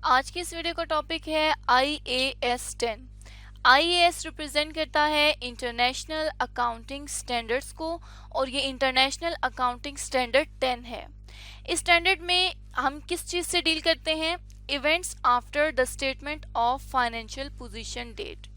आज की इस वीडियो का टॉपिक है IAS 10। IAS रिप्रेजेंट करता है इंटरनेशनल अकाउंटिंग स्टैंडर्ड्स को और ये इंटरनेशनल अकाउंटिंग स्टैंडर्ड 10 है। इस स्टैंडर्ड में हम किस चीज़ से डील करते हैं? Events after the statement of financial position date.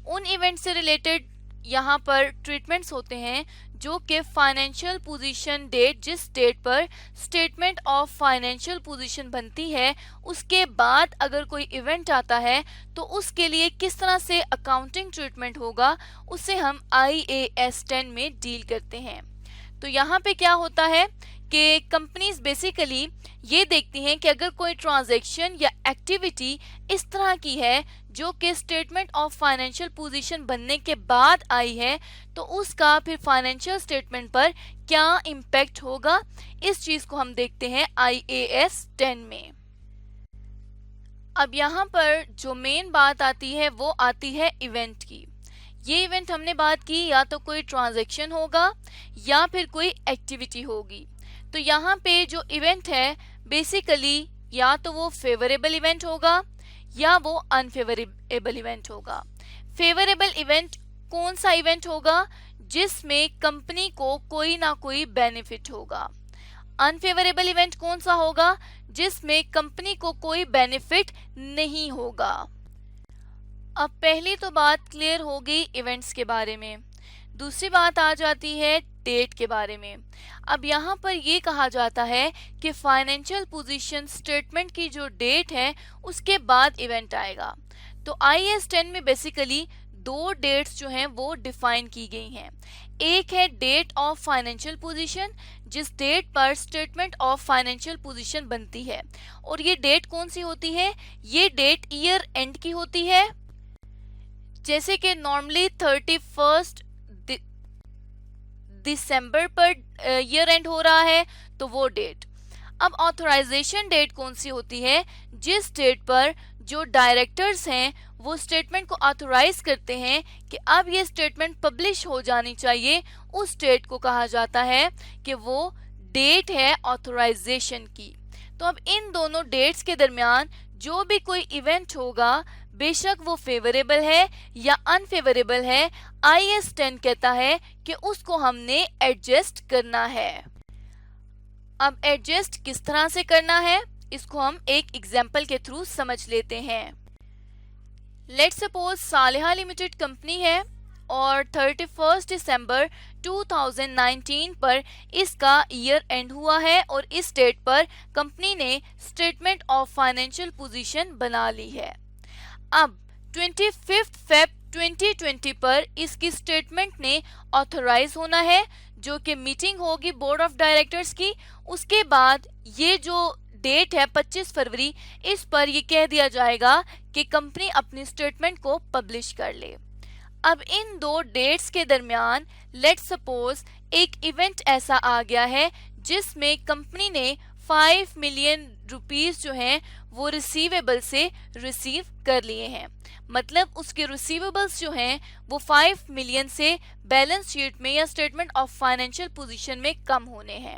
उन इवेंट से रिलेटेड यहाँ पर ट्रीटमेंट्स होते हैं जो कि फाइनेंशियल पोजीशन डेट, जिस डेट पर स्टेटमेंट ऑफ फाइनेंशियल पोजीशन बनती है, उसके बाद अगर कोई इवेंट आता है तो उसके लिए किस तरह से अकाउंटिंग ट्रीटमेंट होगा, उसे हम IAS 10 में डील करते हैं। तो यहाँ पे क्या होता है कि कंपनीज बेसिकली ये देखती हैं कि अगर कोई ट्रांजैक्शन या एक्टिविटी इस तरह की है जो कि स्टेटमेंट ऑफ फाइनेंशियल पोजीशन बनने के बाद आई है, तो उसका फिर फाइनेंशियल स्टेटमेंट पर क्या इम्पैक्ट होगा, इस चीज को हम देखते हैं IAS 10 में। अब यहाँ पर जो मेन बात आती है वो आती है इवेंट की। ये इवेंट हमने बात की, या तो कोई ट्रांजैक्शन होगा या फिर कोई एक्टिविटी होगी। तो यहाँ पे जो इवेंट है बेसिकली या तो वो फेवरेबल इवेंट होगा या वो अनफेवरेबल इवेंट होगा। फेवरेबल इवेंट कौन सा इवेंट होगा? जिसमें कंपनी को कोई ना कोई बेनिफिट होगा। अनफेवरेबल इवेंट कौन सा होगा? जिसमें कंपनी को कोई बेनिफिट नहीं होगा। अब पहली तो बात क्लियर हो गई इवेंट्स के बारे में। दूसरी बात आ जाती है डेट के बारे में। अब यहाँ पर ये कहा जाता है कि फाइनेंशियल पोजीशन स्टेटमेंट की जो डेट है उसके बाद इवेंट आएगा। तो IAS 10 में बेसिकली दो डेट्स जो हैं वो डिफाइन की गई हैं। एक है डेट ऑफ फाइनेंशियल पोजीशन, जिस डेट पर स्टेटमेंट ऑफ फाइनेंशियल पोजीशन बनती है, और ये डेट कौन सी होती है? ये डेट ईयर एंड की होती है। जैसे कि normally 31 December per year and हो रहा है, तो वो डेट। अब ऑथराइजेशन डेट कौन सी होती है? जिस डेट पर जो डायरेक्टर्स हैं वो स्टेटमेंट को ऑथराइज करते हैं कि अब ये स्टेटमेंट पब्लिश हो जानी चाहिए, उस डेट को कहा जाता है कि वो डेट है ऑथराइजेशन की। तो अब इन दोनों डेट्स के दरमियान जो भी कोई इवेंट होगा, बेशक वो फेवरेबल है या अनफेवरेबल है, IAS 10 कहता है कि उसको हमने एडजस्ट करना है। अब एडजस्ट किस तरह से करना है, इसको हम एक एग्जाम्पल के थ्रू समझ लेते हैं। Let's suppose Saleha limited company है और 31 दिसंबर 2019 पर इसका ईयर एंड हुआ है और इस डेट पर कंपनी ने स्टेटमेंट ऑफ फाइनेंशियल पोजीशन बना ली है। अब 25 फेब 2020 पर इसकी स्टेटमेंट ने ऑथराइज होना है, जो कि मीटिंग होगी बोर्ड ऑफ डायरेक्टर्स की। उसके बाद ये जो डेट है 25 फरवरी, इस पर ये कह दिया जाएगा कि कंपनी अपनी स्टेटमेंट को पब्लिश कर ले। अब इन दो डेट्स के दरमियान लेट्स सपोज एक इवेंट ऐसा आ गया है जिसमें कंपनी ने 5 मिलियन रुपीस जो हैं वो रिसीवेबल से रिसीव कर लिए हैं। मतलब उसके रिसीवेबल्स जो हैं वो 5 मिलियन से बैलेंस शीट में या स्टेटमेंट ऑफ फाइनेंशियल पोजीशन में कम होने हैं।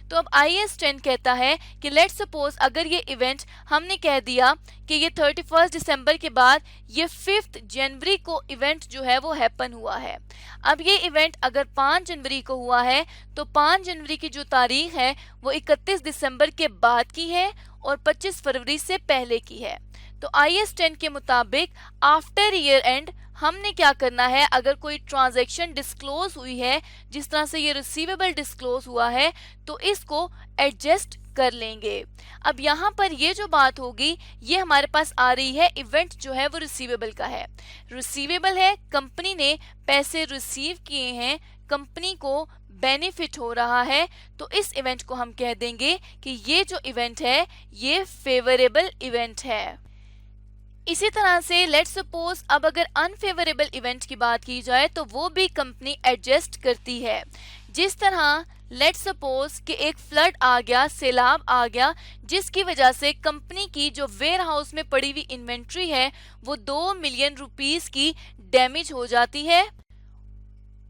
तो अब IAS 10 कहता है कि लेट्स सपोज अगर ये इवेंट हमने कह दिया कि ये 31 दिसंबर के बाद ये 5 जनवरी को इवेंट जो है वो हैपन हुआ है। अब ये इवेंट अगर 5 जनवरी को हुआ है तो 5 जनवरी की जो तारीख है वो 31 दिसंबर के बाद की है और 25 फरवरी से पहले की है। तो IAS 10 के मुताबिक आफ्टर ईयर एंड हमने क्या करना है, अगर कोई ट्रांजैक्शन डिस्क्लोज हुई है जिस तरह से ये रिसीवेबल डिस्क्लोज हुआ है, तो इसको एडजस्ट कर लेंगे। अब यहाँ पर ये जो बात होगी ये हमारे पास आ रही है, इवेंट जो है वो रिसीवेबल का है। रिसीवेबल है, कंपनी ने पैसे रिसीव किए हैं, कंपनी को बेनिफिट हो रहा है, तो इस इवेंट को हम कह देंगे कि ये जो इवेंट है ये फेवरेबल इवेंट है। इसी तरह से लेट्स सपोज अब अगर अनफेवरेबल इवेंट की बात की जाए तो वो भी कंपनी एडजस्ट करती है। जिस तरह लेट्स सपोज कि एक फ्लड आ गया, सैलाब आ गया, जिसकी वजह से कंपनी की जो वेयर हाउस में पड़ी हुई इन्वेंट्री है वो 2 मिलियन रुपीस की डैमेज हो जाती है।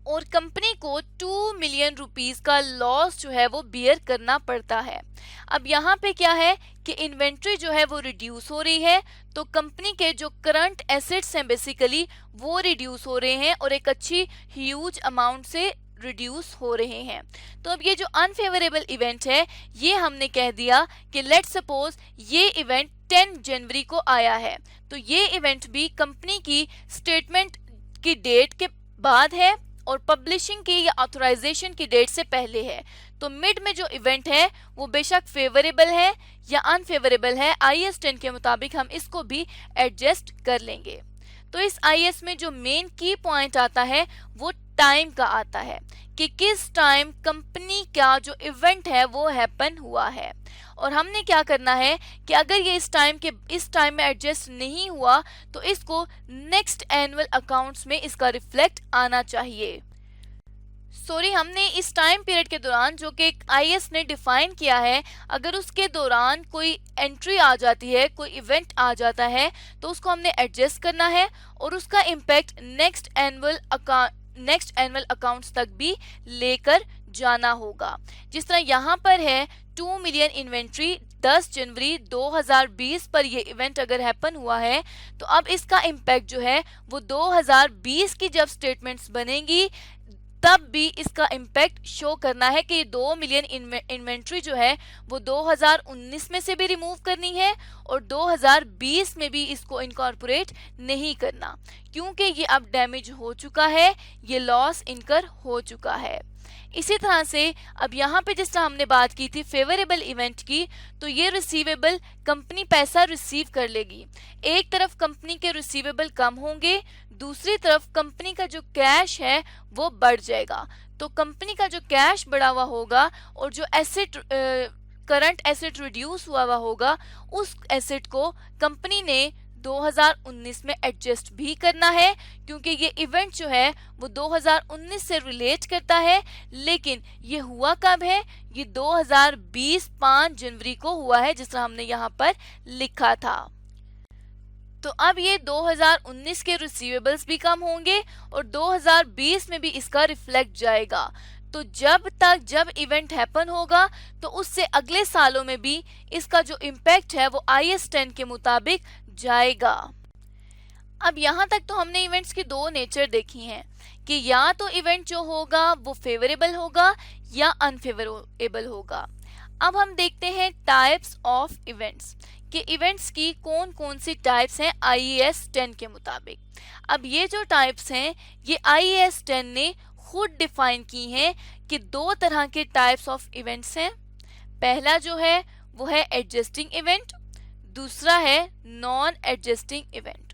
और कंपनी को 2 मिलियन रुपीस का लॉस जो है वो बियर करना पड़ता है। अब यहाँ पे क्या है कि इन्वेंट्री जो है वो रिड्यूस हो रही है, तो कंपनी के जो करंट एसेट्स हैं बेसिकली वो रिड्यूस हो रहे हैं और एक अच्छी ह्यूज अमाउंट से रिड्यूस हो रहे हैं। तो अब ये जो अनफेवरेबल इवेंट है ये हमने कह दिया कि लेट्स सपोज ये इवेंट 10 जनवरी को आया है, तो ये इवेंट भी कंपनी की स्टेटमेंट की डेट के बाद है और पब्लिशिंग की या ऑथराइजेशन की डेट से पहले है। तो मिड में जो इवेंट है वो बेशक फेवरेबल है या अनफेवरेबल है, IAS 10 के मुताबिक हम इसको भी एडजस्ट कर लेंगे। तो इस IAS में जो मेन की पॉइंट आता है वो टाइम का आता है कि किस टाइम कंपनी का जो इवेंट है वो हैपन हुआ है, और हमने क्या करना है कि अगर ये इस टाइम में एडजस्ट नहीं हुआ तो इसको नेक्स्ट एनुअल अकाउंट्स में इसका रिफ्लेक्ट आना चाहिए। हमने इस टाइम पीरियड के दौरान जो कि IAS ने डिफाइन किया है, अगर उसके दौरान कोई एंट्री आ जाती है, कोई इवेंट आ जाता है, तो उसको हमने एडजस्ट करना है और उसका इम्पैक्ट नेक्स्ट एनुअल अकाउंट्स तक भी लेकर जाना होगा। जिस तरह यहाँ पर है 2 मिलियन इन्वेंट्री 10 जनवरी 2020 पर ये इवेंट अगर हैपन हुआ है, तो अब इसका इम्पैक्ट जो है वो 2020 की जब स्टेटमेंट्स बनेंगी तब भी इसका इम्पैक्ट शो करना है कि 2 मिलियन इन्वेंट्री जो है वो 2019 में से भी रिमूव करनी है और 2020 में भी इसको इनकॉर्पोरेट नहीं करना, क्योंकि ये अब डैमेज हो चुका है, ये लॉस इनकर हो चुका है। इसी तरह से अब यहाँ पे जिस तरह हमने बात की थी फेवरेबल इवेंट की, तो ये रिसीवेबल कंपनी पैसा रिसीव कर लेगी। एक तरफ कंपनी के रिसीवेबल कम होंगे, दूसरी तरफ कंपनी का जो कैश है वो बढ़ जाएगा। तो कंपनी का जो कैश बढ़ा हुआ होगा और जो एसेट करंट एसेट रिड्यूस हुआ हुआ होगा, उस एसेट को कंपनी ने 2019 में एडजस्ट भी करना है, क्योंकि ये इवेंट जो है वो 2019 से रिलेट करता है, लेकिन ये हुआ कब है, ये 2020 5 जनवरी को हुआ है, जिस तरह हमने यहाँ पर लिखा था। तो अब ये 2019 के रिसीवेबल्स भी कम होंगे और 2020 में भी इसका रिफ्लेक्ट जाएगा। तो जब इवेंट हैपन होगा तो उससे अगले सालों में भी इसका जो इम्पैक्ट है वो IAS 10 के मुताबिक जाएगा। अब यहाँ तक तो हमने इवेंट्स की दो नेचर देखी हैं कि या तो इवेंट जो होगा वो फेवरेबल होगा या अनफेवरेबल होगा। अब हम देखते हैं टाइप्स ऑफ इवेंट्स कि इवेंट्स की कौन कौन सी टाइप्स हैं IAS 10 के मुताबिक। अब ये जो टाइप्स हैं ये IAS 10 ने खुद डिफाइन की हैं कि दो तरह के टाइप्स ऑफ इवेंट्स हैं। पहला जो है वो है एडजस्टिंग इवेंट, दूसरा है नॉन एडजस्टिंग इवेंट।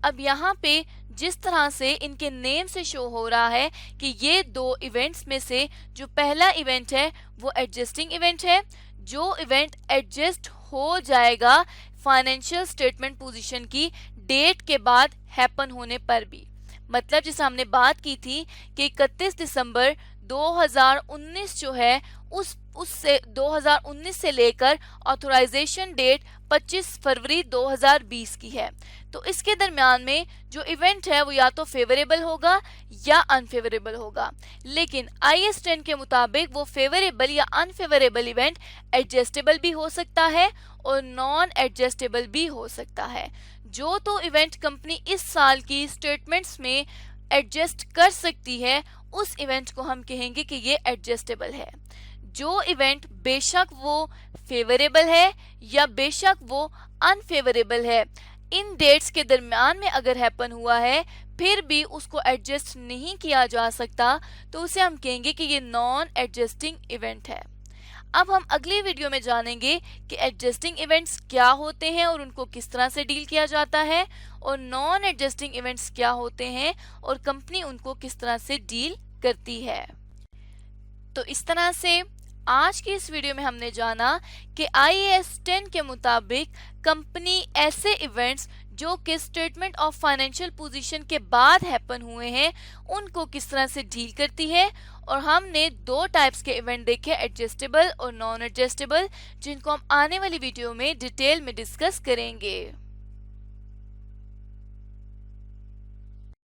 अब यहाँ पे जिस तरह से इनके नेम से शो हो रहा है कि ये दो इवेंट्स में से जो पहला इवेंट है वो एडजस्टिंग इवेंट है, जो इवेंट एडजस्ट हो जाएगा फाइनेंशियल स्टेटमेंट पोजीशन की डेट के बाद हैपन होने पर भी। मतलब जैसे हमने बात की थी कि 31 दिसंबर 2019 जो है उससे 2019 से लेकर ऑथराइजेशन डेट 25 फरवरी 2020 की है। तो इसके दरमियान में जो इवेंट है वो या तो फेवरेबल होगा या अनफेवरेबल होगा, लेकिन IAS 10 के मुताबिक वो फेवरेबल या अनफेवरेबल इवेंट एडजस्टेबल भी हो सकता है और नॉन एडजस्टेबल भी हो सकता है। जो तो इवेंट कंपनी इस साल की स्टेटमेंट्स में एडजस्ट कर सकती है उस इवेंट को हम कहेंगे कि ये एडजस्टेबल है। जो इवेंट बेशक वो फेवरेबल है या बेशक वो अनफेवरेबल है, इन डेट्स के दरमियान में अगर हैपन हुआ है फिर भी उसको एडजस्ट नहीं किया जा सकता, तो उसे हम कहेंगे कि ये नॉन एडजस्टिंग इवेंट है। अब हम अगली वीडियो में जानेंगे कि एडजस्टिंग इवेंट्स क्या होते हैं और उनको किस तरह से डील किया जाता है, और नॉन एडजस्टिंग इवेंट्स क्या होते हैं और कंपनी उनको किस तरह से डील करती है। तो इस तरह से आज की इस वीडियो में हमने जाना कि IAS 10 के मुताबिक कंपनी ऐसे इवेंट्स जो कि स्टेटमेंट ऑफ फाइनेंशियल पोजीशन के बाद हैपन हुए हैं उनको किस तरह से डील करती है, और हमने दो टाइप्स के इवेंट देखे, एडजस्टेबल और नॉन एडजस्टेबल, जिनको हम आने वाली वीडियो में डिटेल में डिस्कस करेंगे।